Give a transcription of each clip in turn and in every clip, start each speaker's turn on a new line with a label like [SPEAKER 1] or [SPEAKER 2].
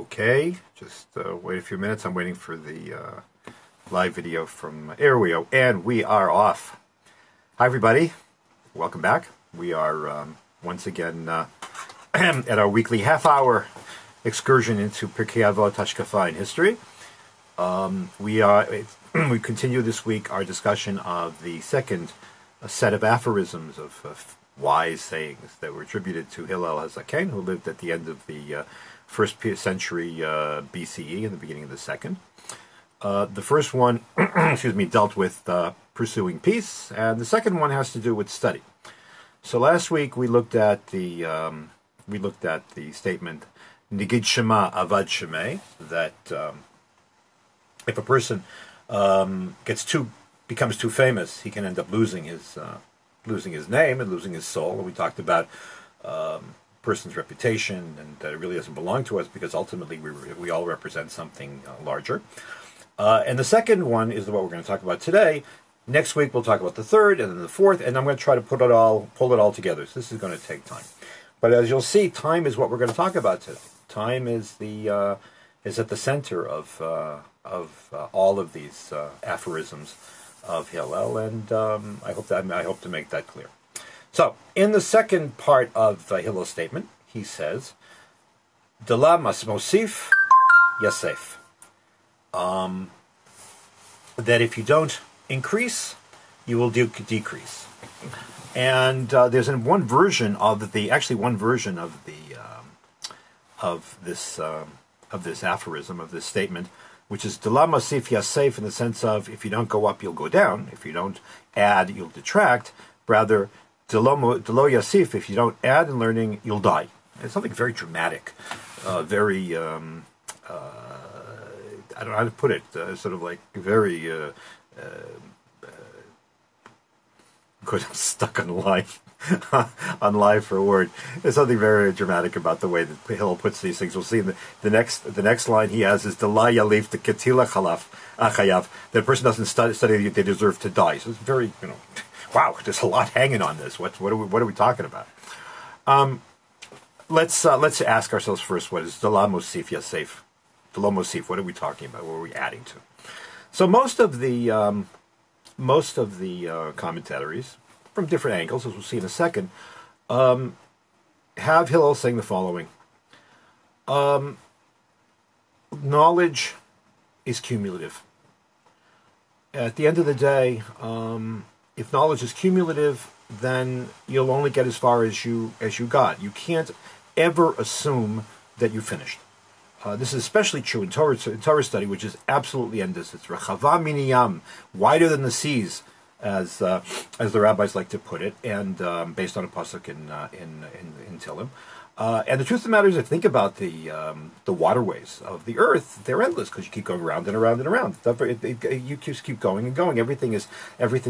[SPEAKER 1] Okay, just wait a few minutes. I'm waiting for the live video from Airweo, and we are off. Hi, everybody. Welcome back. We are once again at our weekly half-hour excursion into Avot Hashkafa in history. We continue this week our discussion of the second set of aphorisms of wise sayings that were attributed to Hillel HaZaken, who lived at the end of the first century BCE and the beginning of the second. The first one, dealt with pursuing peace, and the second one has to do with study. So last week we looked at the statement Nigid Shema Avad Shemeh, that if a person becomes too famous, he can end up losing his name and losing his soul. And we talked about person's reputation, and it really doesn't belong to us because ultimately we all represent something larger. And the second one is what we're going to talk about today. Next week we'll talk about the third and then the fourth, and I'm going to try to pull it all together. So this is going to take time. But as you'll see, time is what we're going to talk about today. Time is at the center of all of these aphorisms of Hillel, and I hope to make that clear. So, in the second part of Hillel's statement, he says, "Dela mas mosif yasef," that if you don't increase, you will decrease. And there's one version of this aphorism, of this statement, which is "Dela masif yasef," in the sense of if you don't go up, you'll go down. If you don't add, you'll detract. Rather, "Delo yasif," if you don't add in learning, you'll die. It's something very dramatic, very I don't know how to put it. Sort of like very. Good, I'm stuck on live, on live for a word. There's something very dramatic about the way that Hillel puts these things. We'll see in the next line he has is "Dela yalif the ketila chayav." That a person doesn't study, they deserve to die. So it's very, wow. There's a lot hanging on this. What are we talking about? Let's ask ourselves first: what is "Dela mosif yasef"? "Dela mosif." What are we talking about? What are we adding to? So most of the commentaries, from different angles, as we'll see in a second, have Hillel saying the following: knowledge is cumulative. At the end of the day, if knowledge is cumulative, then you'll only get as far as you got. You can't ever assume that you finished. This is especially true in Torah study, which is absolutely endless. It's rechava miniyam, wider than the seas, as the rabbis like to put it, and based on a pasuk in Tehillim. And the truth of the matter is, if you think about the waterways of the earth, they're endless because you keep going around and around and around. You just keep going and going. Everything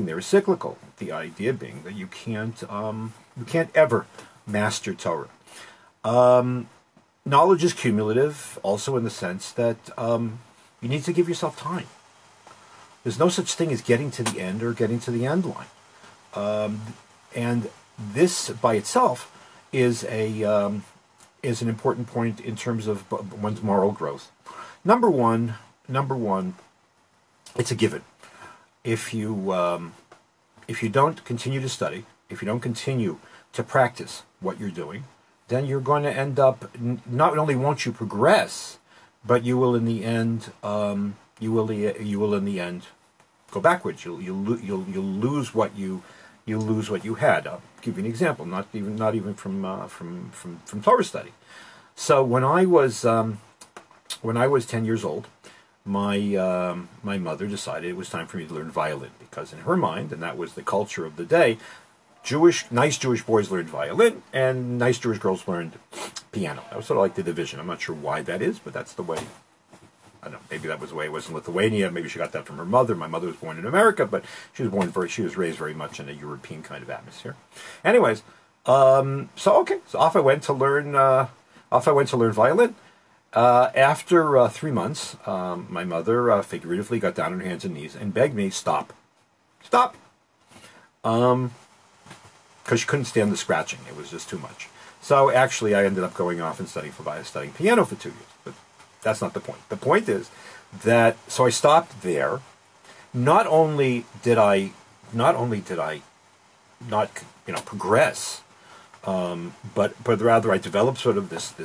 [SPEAKER 1] there is cyclical. The idea being that you can't ever master Torah. Knowledge is cumulative, also in the sense that you need to give yourself time. There's no such thing as getting to the end or getting to the end line, and this by itself is an important point in terms of one's moral growth. Number one, it's a given. If you don't continue to study, if you don't continue to practice what you're doing, then you're going to end up, not only won't you progress, but you will in the end go backwards. You'll lose what you had. I'll give you an example, not even from Torah study. So when I was 10 years old, my mother decided it was time for me to learn violin, because in her mind, and that was the culture of the day, nice Jewish boys learned violin, and nice Jewish girls learned piano. That was sort of like the division. I'm not sure why that is, but that's the way. I don't know. Maybe that was the way it was in Lithuania. Maybe she got that from her mother. My mother was born in America, but she was raised very much in a European kind of atmosphere. Anyways, so off I went to learn. Violin. After 3 months, my mother figuratively got down on her hands and knees and begged me, stop. Because she couldn't stand the scratching. It was just too much. So actually I ended up going off and studying piano for 2 years. But That's not the point. The point is that, so I stopped there. Not only did I not progress, but rather I developed sort of this I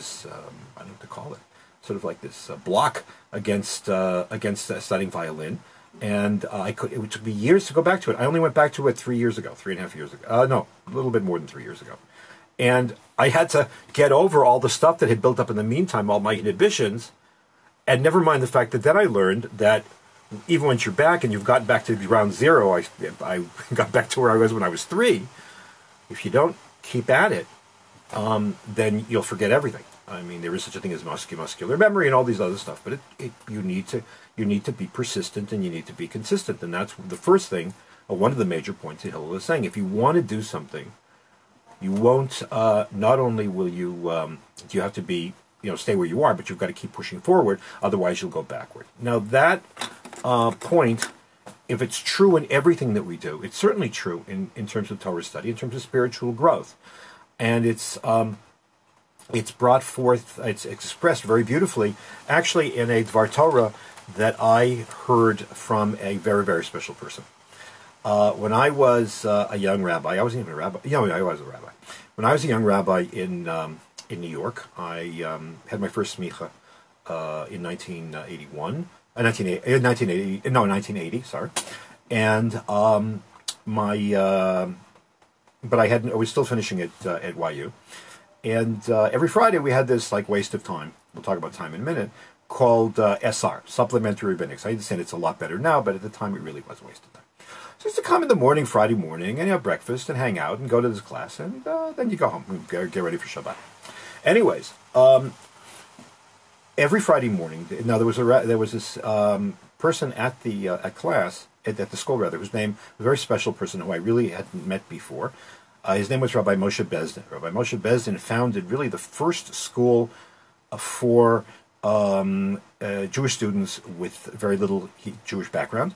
[SPEAKER 1] don't know what to call it, sort of like this block against studying violin, and it took me years to go back to it. I only went back to it 3 years ago, 3.5 years ago. No, a little bit more than 3 years ago, and I had to get over all the stuff that had built up in the meantime, all my inhibitions, and never mind the fact that then I learned that even once you're back and you've gotten back to ground zero, I got back to where I was when I was 3. If you don't keep at it, then you'll forget everything. I mean, there is such a thing as muscular memory and all these other stuff, but you need to be persistent and you need to be consistent, and that's the first thing. One of the major points that Hillel is saying: if you want to do something, you won't. Not only will you have to be, stay where you are, but you've got to keep pushing forward. Otherwise, you'll go backward. Now that point, if it's true in everything that we do, it's certainly true in terms of Torah study, in terms of spiritual growth, and it's brought forth, it's expressed very beautifully, actually, in a Dvar Torah that I heard from a very, very special person. When I was a young rabbi, I wasn't even a rabbi. I was a rabbi. When I was a young rabbi in New York, I had my first smicha in 1980. Sorry, and but I was still finishing it at YU, and every Friday we had this waste of time. We'll talk about time in a minute. Called SR, Supplementary Rabbinics. I understand it's a lot better now, but at the time it really was a waste of time. So it's to come in the morning, Friday morning, and have breakfast and hang out and go to this class, and then you go home and get ready for Shabbat. Anyways, every Friday morning, now there was this person at the class at the school, whose name, a very special person who I really hadn't met before. His name was Rabbi Moshe Bezdin. Rabbi Moshe Bezdin founded really the first school for Jewish students with very little Jewish background.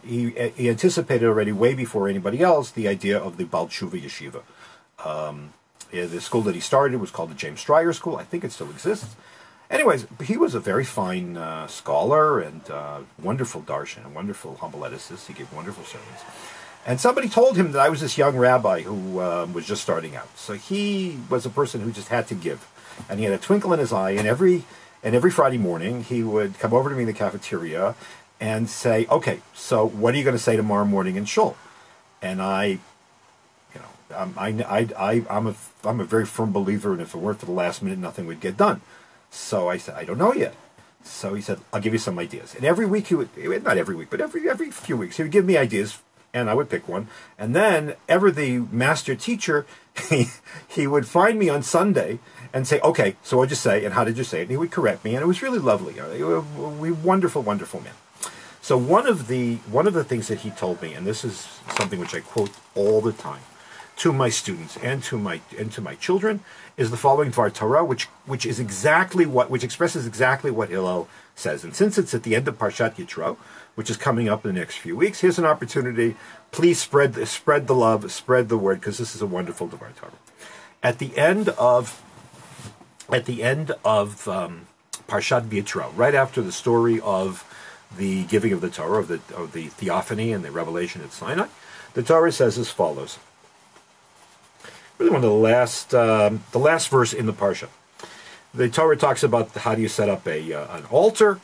[SPEAKER 1] He anticipated already, way before anybody else, the idea of the Baal Tshuva Yeshiva. The school that he started was called the James Stryer School. I think it still exists. Anyways, he was a very fine scholar and wonderful darshan, a wonderful homileticist. He gave wonderful sermons. And somebody told him that I was this young rabbi who was just starting out. So he was a person who just had to give. And he had a twinkle in his eye, and every Friday morning he would come over to me in the cafeteria and say, "Okay, so what are you going to say tomorrow morning in shul?" And I'm a very firm believer, and if it weren't for the last minute, nothing would get done. So I said, "I don't know yet." So he said, "I'll give you some ideas." And every week not every week, but every few weeks, he would give me ideas, and I would pick one. And then, ever the master teacher, he would find me on Sunday and say, "Okay, so what'd you say, and how did you say it?" And he would correct me, and it was really lovely. Wonderful, wonderful man. So one of the things that he told me, and this is something which I quote all the time to my students and to my children, is the following Dvar Torah, which expresses exactly what Hillel says. And since it's at the end of Parshat Yitro, which is coming up in the next few weeks, here's an opportunity. Please spread the love, spread the word, because this is a wonderful Dvar Torah. At the end of Parshat Yitro, right after the story of the giving of the Torah, of the theophany and the revelation at Sinai, the Torah says as follows. Really one of the last verse in the Parsha. The Torah talks about how do you set up an altar,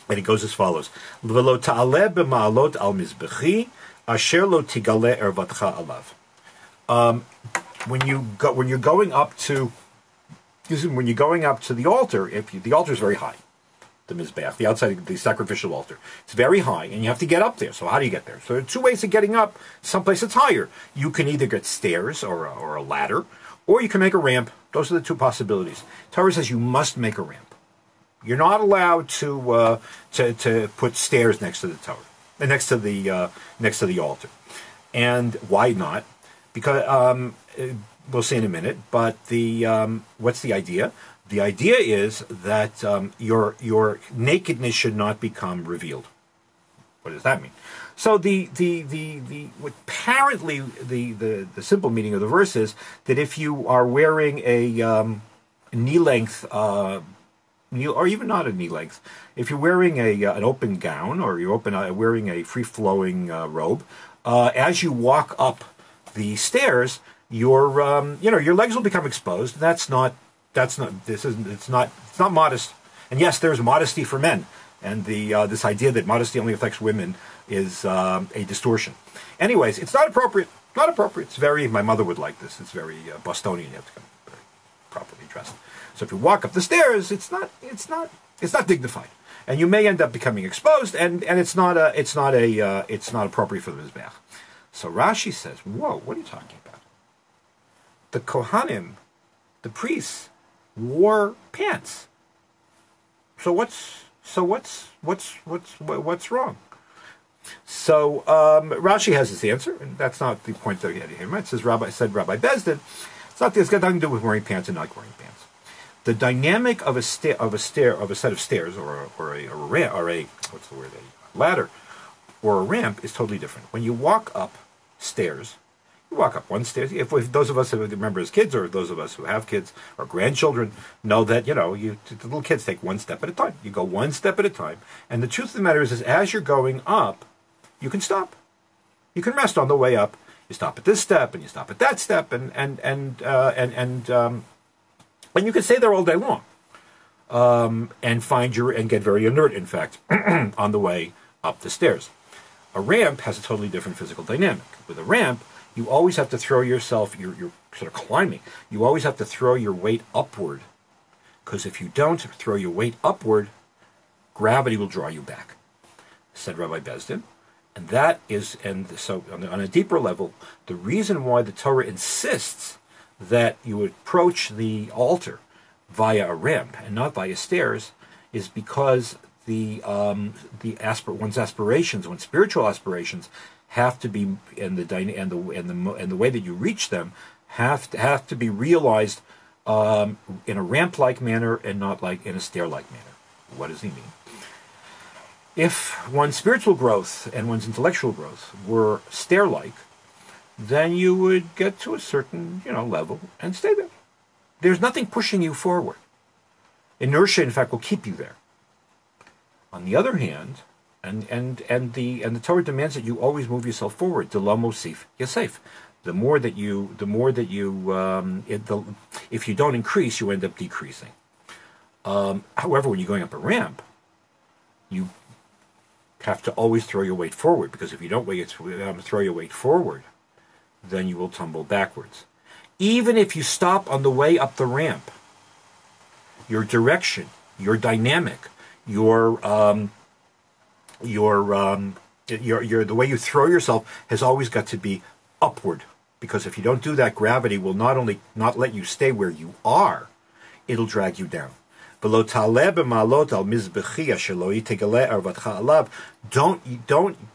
[SPEAKER 1] and it goes as follows: "V'lo ta'aleh b'ma'alot al mizbechi, asher lo tigale ervatcha alav." When you're going up to the altar, the altar is very high, the mizbeach, the outside, the sacrificial altar, it's very high, and you have to get up there. So how do you get there? So there are two ways of getting up. Someplace that's higher. You can either get stairs or a ladder, or you can make a ramp. Those are the two possibilities. Torah says you must make a ramp. You're not allowed to put stairs next to the Torah, next to the altar. And why not? Because we'll see in a minute. But what's the idea? The idea is that your nakedness should not become revealed. What does that mean? So apparently the simple meaning of the verse is that if you are wearing a knee-length or even not at knee length, if you're wearing an open gown or you're wearing a free-flowing robe, as you walk up the stairs, your legs will become exposed. It's not modest. And yes, there's modesty for men, and this idea that modesty only affects women is a distortion. Anyways, it's not appropriate. Not appropriate. It's very. My mother would like this. It's very Bostonian. You have to come very properly dressed. So if you walk up the stairs, it's not dignified, and you may end up becoming exposed, and it's not appropriate for the mizbeach. So Rashi says, "Whoa, what are you talking about? The Kohanim, the priests, wore pants. So what's wrong?" So Rashi has his answer, and that's not the point that he had here. It says Rabbi Bezdin. It's got nothing to do with wearing pants and not wearing pants. The dynamic of a set of stairs, or a ladder, or a ramp is totally different. When you walk up stairs, you walk up one stairs. If those of us who remember as kids, or those of us who have kids or grandchildren, know that the little kids take one step at a time. You go one step at a time, and the truth of the matter is as you're going up, you can stop. You can rest on the way up. You stop at this step, and you stop at that step, and you can stay there all day long, and get very inert, in fact, on the way up the stairs. A ramp has a totally different physical dynamic. With a ramp, you always have to throw yourself. You're sort of climbing. You always have to throw your weight upward, because if you don't throw your weight upward, gravity will draw you back, said Rabbi Bezdin. And so on a deeper level, the reason why the Torah insists that you approach the altar via a ramp and not via stairs is because one's aspirations, one's spiritual aspirations, have to be and the way that you reach them have to be realized in a ramp-like manner and not like in a stair-like manner. What does he mean? If one's spiritual growth and one's intellectual growth were stair-like, then you would get to a certain level and stay there. There's nothing pushing you forward. Inertia, in fact, will keep you there. On the other hand, and the Torah demands that you always move yourself forward. D'lo mosif yasef. If you don't increase, you end up decreasing. However, when you're going up a ramp, you have to always throw your weight forward, because if you don't throw your weight forward, then you will tumble backwards. Even if you stop on the way up the ramp, your direction, your dynamic, the way you throw yourself has always got to be upward, because if you don't do that, gravity will not only not let you stay where you are, it'll drag you down. Don't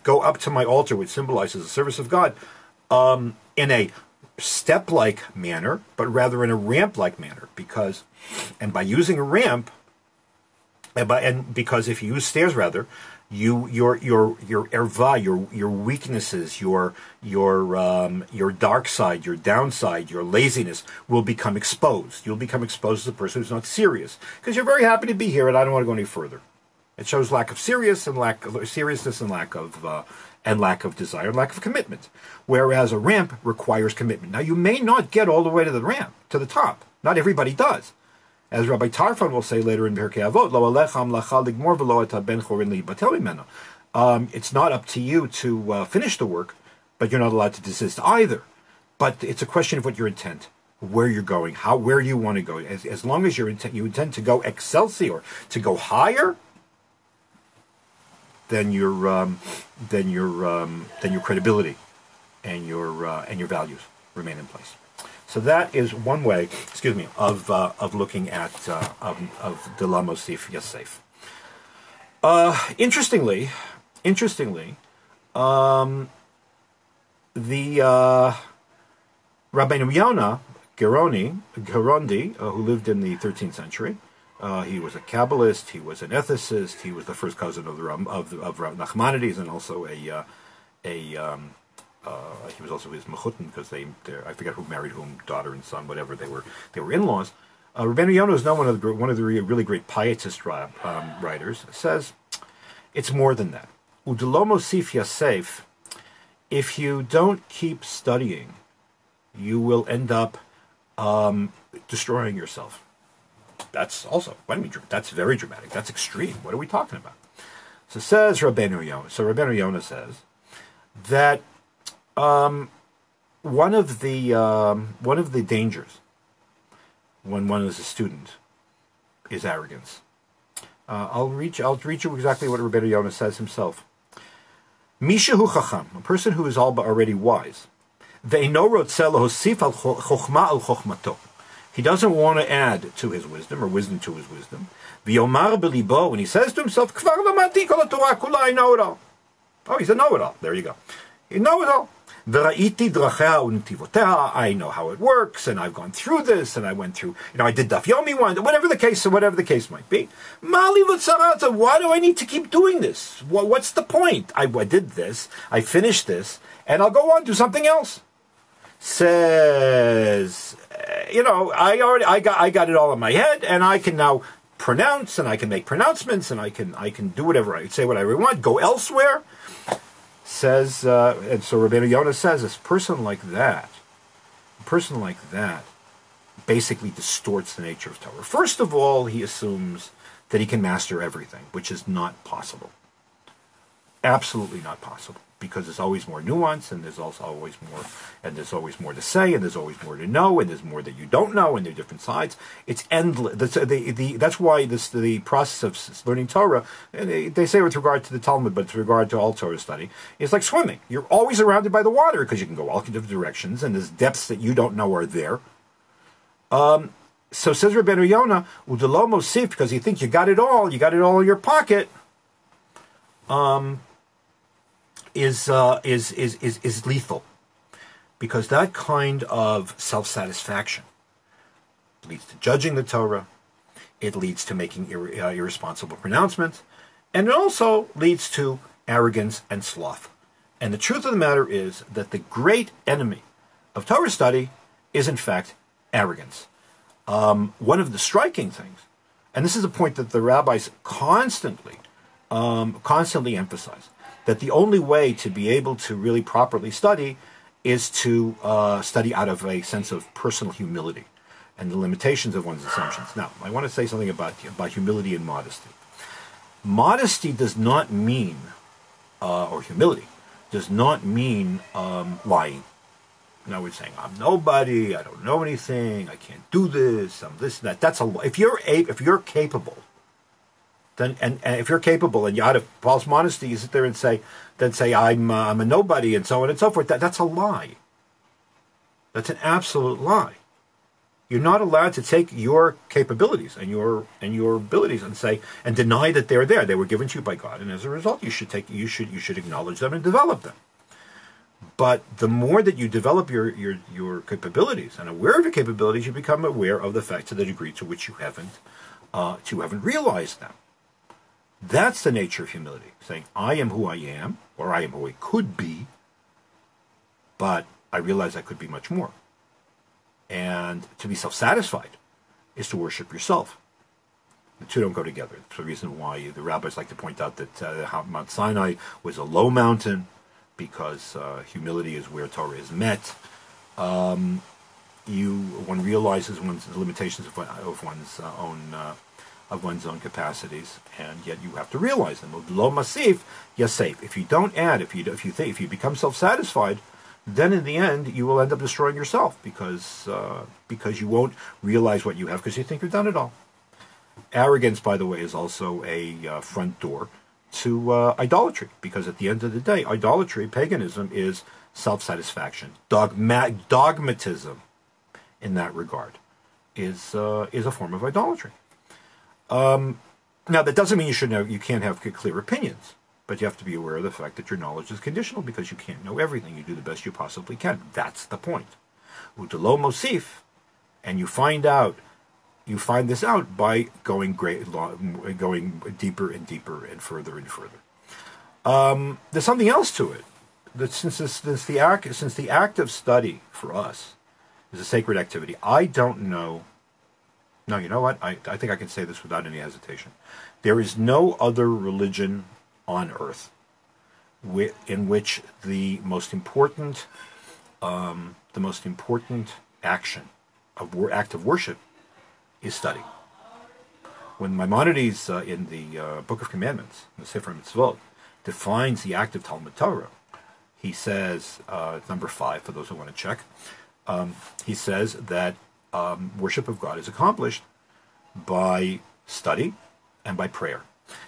[SPEAKER 1] go up to my altar, which symbolizes the service of God, in a step-like manner, but rather in a ramp-like manner. Because if you use stairs, rather, your erva, your weaknesses, your dark side, your downside, your laziness will become exposed. You'll become exposed as a person who's not serious, because you're very happy to be here, and I don't want to go any further. It shows lack of seriousness and lack of desire, and lack of commitment. Whereas a ramp requires commitment. Now, you may not get all the way to the ramp, to the top. Not everybody does. As Rabbi Tarfon will say later in Pirkei Avot, Lo alechem lacha ligmor v'lo et ben chorin libatel mimeno. It's not up to you to finish the work, but you're not allowed to desist either. But it's a question of what your intent, where you're going, where you want to go. As long as you intend to go Excelsior, to go higher, then your credibility and your values remain in place. So that is one way, of looking at D'lo mosif yasef. Interestingly, the Rabbeinu Yonah Gerondi, who lived in the 13th century, he was a Kabbalist, he was an ethicist, he was the first cousin of Nachmanides, and also he was also his mechutin, because I forget who married whom, daughter and son, whatever, they were in-laws. Rabbeinu Yonah is now one of the really great pietist writers. Says it's more than that. Udelo mosif yasef. If you don't keep studying, you will end up destroying yourself. That's also, that's very dramatic. That's extreme. What are we talking about? So says Rabbeinu Yonah. So Rabbeinu Yonah says that one of the dangers when one is a student is arrogance. I'll read you exactly what Rabbeinu Yonah says himself. Mishahu chacham, a person who is already wise. Ve'ino rotzeh lahosif al chokhma al chokhmato. He doesn't want to add to his wisdom, or wisdom to his wisdom. V'yomar belibo, when he says to himself, Kvar lamati kol haTorah kula, I know it all. Oh, he's a know-it-all. There you go. You know it all. V'ra'iti drachea u'netivoteha. I know how it works, and I've gone through this, and I went through, I did daf yomi one, whatever the case might be. Mali v'tzarata, why do I need to keep doing this? What's the point? I did this, I finished this, and I'll go on to something else. Says, I got it all in my head, and I can now pronounce, and I can make pronouncements, and I can do whatever I say, whatever I want, go elsewhere. Says, and so Rabbeinu Yonah says, a person like that basically distorts the nature of Torah. First of all, he assumes that he can master everything, which is not possible. Absolutely not possible, because there's always more nuance, and there's always more to say, and there's always more to know, and there's more that you don't know, and there are different sides. It's endless. That's why the process of learning Torah, and they say with regard to the Talmud, but with regard to all Torah study, is like swimming. You're always surrounded by the water, because you can go all different directions, and there's depths that you don't know are there. So says Rabbeinu Yonah, Udelo mosif, because you think you got it all in your pocket. Is lethal, because that kind of self-satisfaction leads to judging the Torah, it leads to making irresponsible pronouncements, and it also leads to arrogance and sloth. And the truth of the matter is that the great enemy of Torah study is, in fact, arrogance. One of the striking things, and this is a point that the rabbis constantly emphasize, that the only way to be able to really properly study is to study out of a sense of personal humility and the limitations of one's assumptions. Now, I want to say something about humility and modesty. Modesty does not mean, or humility, does not mean lying. In other words, saying, I'm nobody, I don't know anything, I can't do this, I'm this and that. That's a lie. If you're capable, then, and if you're capable and you out of false modesty, you sit there and say I'm a nobody and so on and so forth. That's a lie. That's an absolute lie. You're not allowed to take your capabilities and your abilities and deny that they're there. They were given to you by God, and as a result, you should acknowledge them and develop them. But the more that you develop your capabilities and aware of your capabilities, you become aware of the fact to the degree to which you haven't realized them. That's the nature of humility, saying, I am who I am, or I am who I could be, but I realize I could be much more. And to be self-satisfied is to worship yourself. The two don't go together. It's the reason why the rabbis like to point out that Mount Sinai was a low mountain, because humility is where Torah is met. One realizes the limitations of one's own capacities, and yet you have to realize them. Lo masif yasef. If you don't add, if you become self-satisfied, then in the end you will end up destroying yourself, because you won't realize what you have because you think you've done it all. Arrogance, by the way, is also a front door to idolatry, because at the end of the day, idolatry, paganism, is self-satisfaction. Dogmatism, in that regard, is a form of idolatry. Now, that doesn't mean you can't have clear opinions, but you have to be aware of the fact that your knowledge is conditional, because you can't know everything. You do the best you possibly can. That's the point. Udelo mosif, and you find this out by going deeper and deeper and further and further. There's something else to it. That since the act of study for us is a sacred activity, I don't know No, you know what? I think I can say this without any hesitation. There is no other religion on earth in which the most important action act of worship is study. When Maimonides in the Book of Commandments, the Sefer Mitzvot, defines the act of Talmud Torah, he says, it's number 5 for those who want to check, he says that worship of God is accomplished by study and by prayer.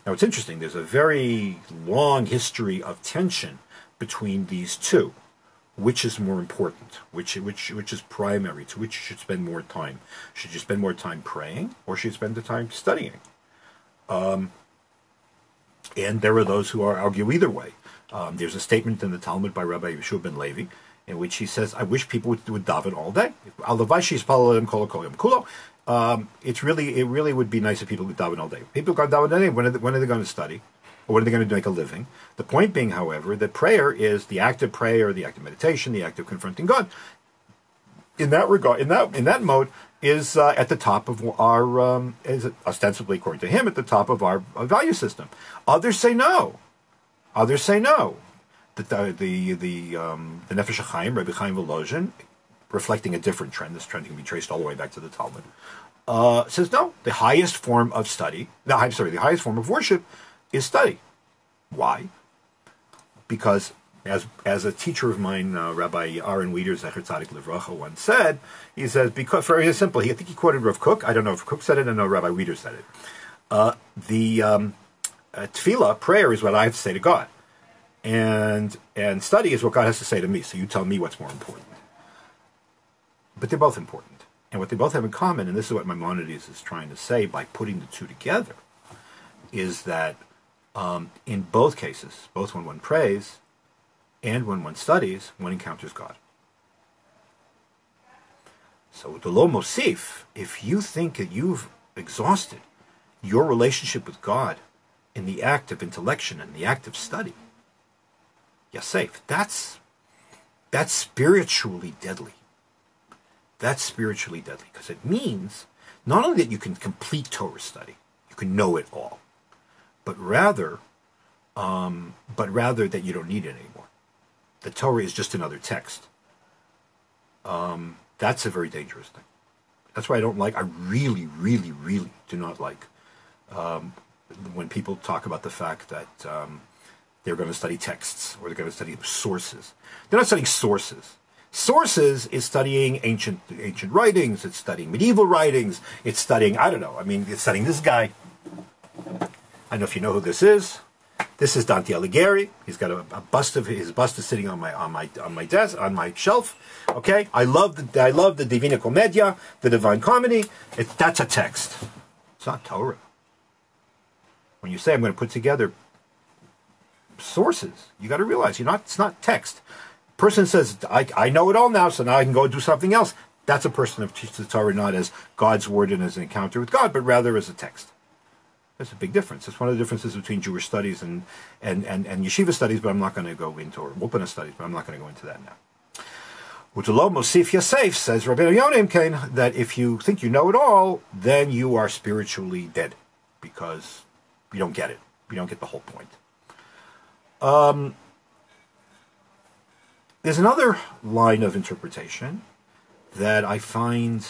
[SPEAKER 1] Now it's interesting, there's a very long history of tension between these two. Which is more important? Which is primary? To which you should spend more time? Should you spend more time praying, or should you spend the time studying? And there are those who argue either way. There's a statement in the Talmud by Rabbi Yeshua ben Levi, in which he says, "I wish people would daven all day. It really would be nice if people would daven all day. People got daven all day. When are they going to study? Or when are they going to make a living?" The point being, however, that prayer is the act of prayer, the act of meditation, the act of confronting God. In that regard, in that mode, is at the top of our, is ostensibly, according to him, at the top of our value system. Others say no. Others say no. The Nefesh HaChaim, Rabbi Chaim Volozhin, reflecting a different trend, this trend can be traced all the way back to the Talmud, says no. The highest form of study, the highest form of worship is study. Why? Because, as a teacher of mine, Rabbi Aaron Wieder, Zecher Tzadik Livracha, once said, he says, because, very simple, I think he quoted Rav Kook, I don't know if Kook said it, I know Rabbi Wieder said it. Tefillah, prayer, is what I have to say to God. And study is what God has to say to me, so you tell me what's more important. But they're both important. And what they both have in common, and this is what Maimonides is trying to say by putting the two together, is that in both cases, both when one prays and when one studies, one encounters God. So the lo mosif, if you think that you've exhausted your relationship with God in the act of intellection and the act of study, you're safe. That's spiritually deadly. That's spiritually deadly, because it means not only that you can complete Torah study, you can know it all, but rather that you don't need it anymore. The Torah is just another text. That's a very dangerous thing. That's why I really, really, really do not like when people talk about the fact that they're going to study texts, or they're going to study sources. They're not studying sources. Sources is studying ancient writings, it's studying medieval writings, it's studying, I don't know, it's studying this guy. I don't know if you know who this is. This is Dante Alighieri. He's got a bust of his bust is sitting on my desk, on my shelf. Okay, I love the Divina Commedia, the Divine Comedy. That's a text. It's not Torah. When you say I'm going to put together sources, you got to realize it's not text. Person says, I know it all now, so now I can go do something else. That's a person who teaches the Torah not as God's word and as an encounter with God, but rather as a text. There's a big difference. It's one of the differences between Jewish studies and yeshiva studies, but I'm not going to go into, or Wupana studies, but I'm not going to go into that now. Utalo Mosif Yasef, says Rabbi Yonim Kain, that if you think you know it all, then you are spiritually dead, because you don't get it. You don't get the whole point. There's another line of interpretation that I find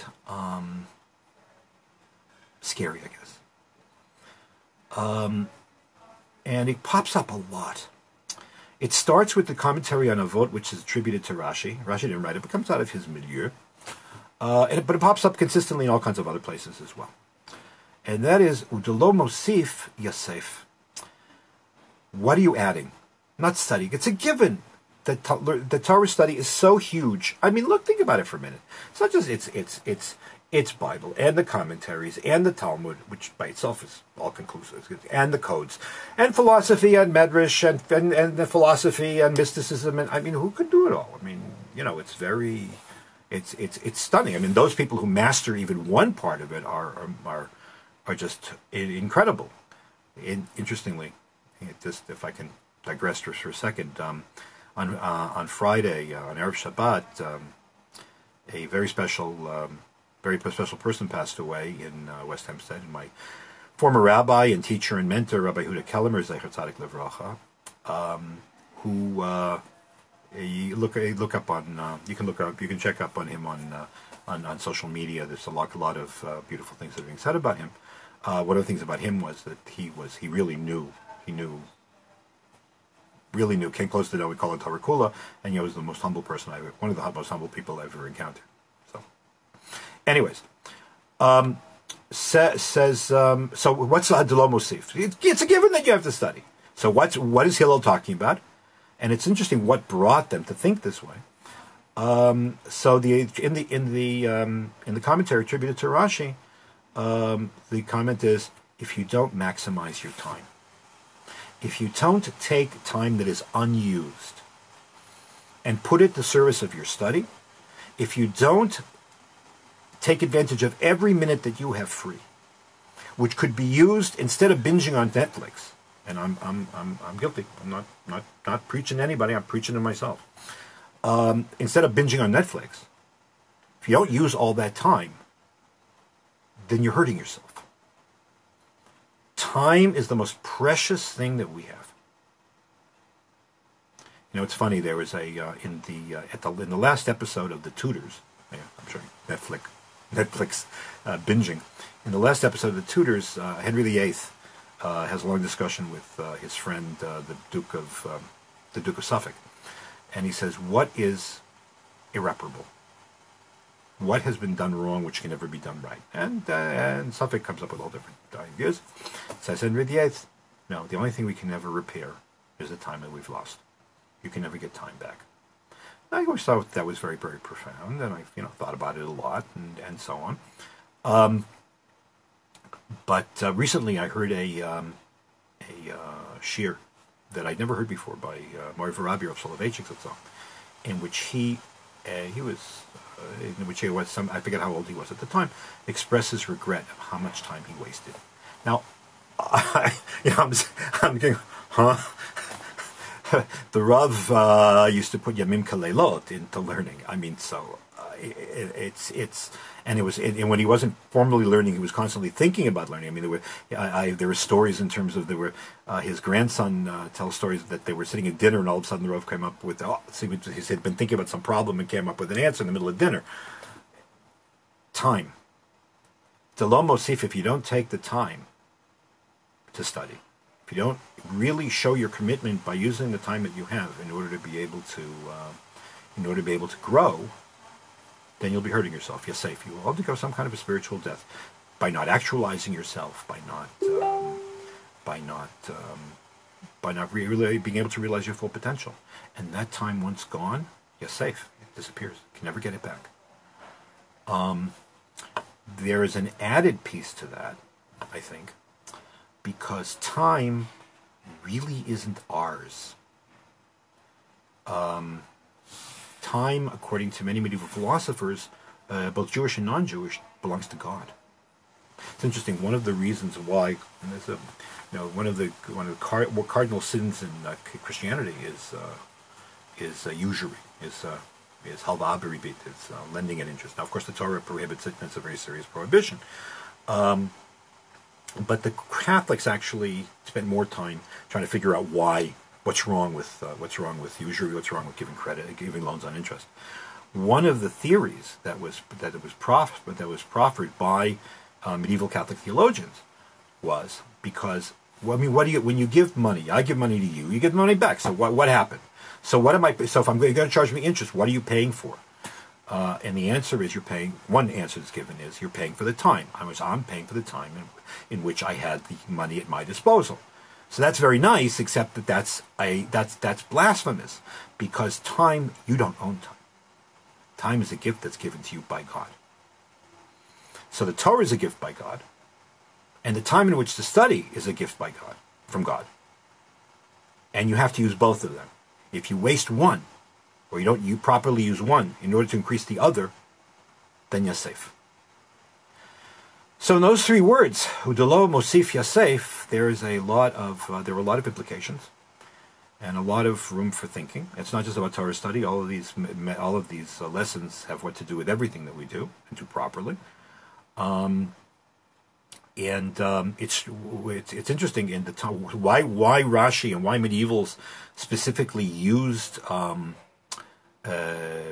[SPEAKER 1] scary, I guess. And it pops up a lot. It starts with the commentary on Avot, which is attributed to Rashi. Rashi didn't write it, but it comes out of his milieu. But it pops up consistently in all kinds of other places as well. And that is, Udalo Mosif Yasef. What are you adding? Not studying. It's a given. The Torah study is so huge. Think about it for a minute. It's not just it's Bible and the commentaries and the Talmud, which by itself is all conclusive, and the codes, and philosophy and medrash and the philosophy and mysticism, and who could do it all? It's very, it's stunning. Those people who master even one part of it are just incredible. Interestingly, if I can digress for a second. On Friday, on Erev Shabbat, a very special very special person passed away in West Hempstead, and my former rabbi and teacher and mentor, Rabbi Huda Kellemer, Zecher Tzadik Livracha, who you look up on you can check up on him on social media. There's a lot of beautiful things that are being said about him. One of the things about him was that he really knew, came close to what we call it Torah Kula, and he was the most humble person one of the most humble people I've ever encountered. So, anyways, says so. What's Hadlo Mosif? It's a given that you have to study. So what is Hillel talking about? And it's interesting what brought them to think this way. So in the commentary attributed to Rashi, the comment is, if you don't maximize your time, if you don't take time that is unused and put it to service of your study, if you don't take advantage of every minute that you have free, which could be used instead of binging on Netflix, and I'm guilty. I'm not preaching to anybody. I'm preaching to myself. Instead of binging on Netflix, if you don't use all that time, then you're hurting yourself. Time is the most precious thing that we have. You know, it's funny. There was in the last episode of The Tutors. Yeah, I'm sure Netflix binging. In the last episode of The Tutors, Henry VIII has a long discussion with his friend, the Duke of Suffolk, and he says, "What is irreparable? What has been done wrong which can never be done right?" And Suffolk comes up with all different ideas. Says Henry VIII, "No, the only thing we can never repair is the time that we've lost. You can never get time back." I always thought that was very, very profound, and I thought about it a lot, and so on. But recently I heard a shir that I'd never heard before by Mori Varabi of Soloveitchik, in which he was I forget how old he was at the time, expresses regret of how much time he wasted. Now, I'm thinking, huh? The Rav used to put Yamim Kalelot into learning. I mean, so and when he wasn't formally learning, he was constantly thinking about learning. I mean, there were stories in terms of his grandson tells stories that they were sitting at dinner and all of a sudden the Rav came up with he had been thinking about some problem and came up with an answer in the middle of dinner. Time. Delo Mosif, if you don't take the time to study, if you don't really show your commitment by using the time that you have in order to be able to grow, then you'll be hurting yourself. You're safe. You will undergo some kind of a spiritual death by not actualizing yourself, by not really being able to realize your full potential. And that time, once gone, you're safe. It disappears. You can never get it back. There is an added piece to that, I think, because time really isn't ours. Time, according to many medieval philosophers, both Jewish and non-Jewish, belongs to God. It's interesting. One of the reasons why, and there's one of the cardinal sins in Christianity is usury, is halva beribit, is lending at interest. Now, of course, the Torah prohibits it, and it's a very serious prohibition. But the Catholics actually spent more time trying to figure out what's wrong with usury, what's wrong with giving credit, giving loans on interest. One of the theories that was proffered by medieval Catholic theologians was because, well, I mean, when you give money, I give money to you, you give money back. So what happened? So if I'm going to charge me interest, what are you paying for? And the answer is one answer that's given is you're paying for the time. I'm paying for the time in which I had the money at my disposal. So that's very nice, except that that's blasphemous, because time, you don't own time. Time is a gift that's given to you by God. So the Torah is a gift by God, and the time in which to study is a gift by God, from God. And you have to use both of them. If you waste one, or you properly use one in order to increase the other, then you're safe. So in those three words, Udalo Mosif Yasef, there were a lot of implications. and a lot of room for thinking. It's not just about Torah study. All of these lessons have what to do with everything that we do and do properly. It's interesting in the time why Rashi and why medievals specifically used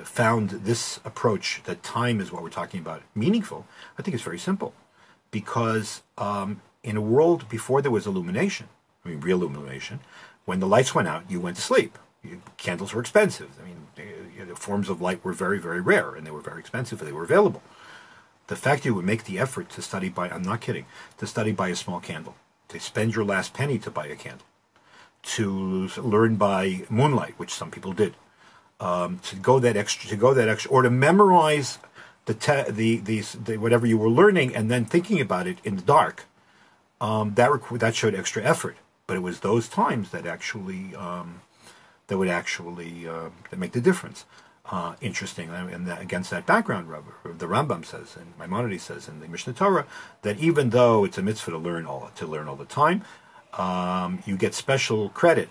[SPEAKER 1] found this approach that time is what we're talking about meaningful. I think it's very simple, because in a world before there was illumination, I mean real illumination, when the lights went out, you went to sleep. Candles were expensive. I mean, the forms of light were very, very rare, and they were very expensive, but they were available. The fact you would make the effort to study by, I'm not kidding, to study by a small candle, to spend your last penny to buy a candle, to learn by moonlight, which some people did, to go that extra, or to memorize the whatever you were learning and then thinking about it in the dark, that showed extra effort. But it was those times that actually that make the difference. Interesting, and against that background, the Rambam says, and Maimonides says in the Mishnah Torah, that even though it's a mitzvah to learn all the time, you get special credit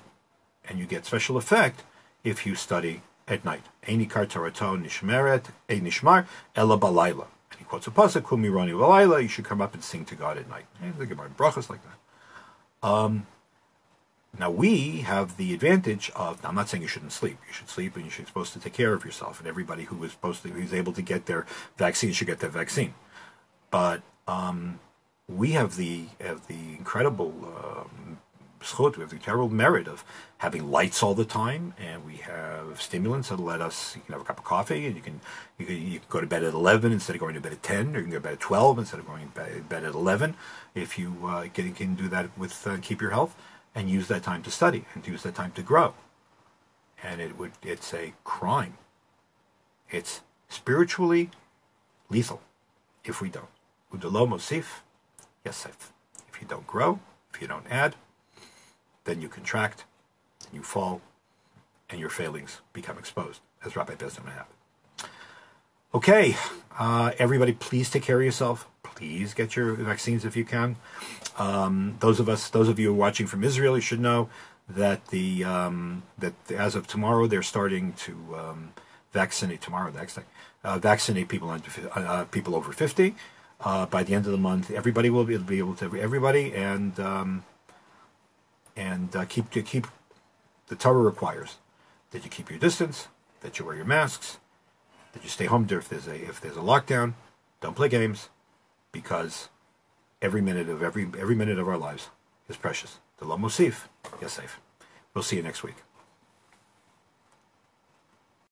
[SPEAKER 1] and you get special effect if you study at night. Eini kar Torato nishmeret nishmar ela balayla. And he quotes a pasuk, "Kul mironi balayla." You should come up and sing to God at night. Think about brachos like that. Now we have the advantage of, now I'm not saying you shouldn't sleep. You should sleep and you're supposed to take care of yourself. And everybody who's able to get their vaccine should get their vaccine. But we have the incredible schut, we have the terrible merit of having lights all the time, and we have stimulants that let us, you can have a cup of coffee, and you can go to bed at 11 instead of going to bed at 10, or you can go to bed at 12 instead of going to bed at 11, if you can do that with keep your health, and use that time to study, and use that time to grow. And it's a crime. It's spiritually lethal if we don't. Udalo mosif, yasef. If you don't grow, if you don't add, then you contract, you fall, and your failings become exposed, as Rabbi Bezdin had. Okay, everybody, please take care of yourself. Please get your vaccines if you can. Those of you who are watching from Israel, you should know that that as of tomorrow they're starting to vaccinate vaccinate people people over 50. By the end of the month, everybody will be able to keep the Torah requires that you keep your distance, that you wear your masks, that you stay home if there's a lockdown. Don't play games, because every minute of our lives is precious. The lo mosif, yes, safe. We'll see you next week.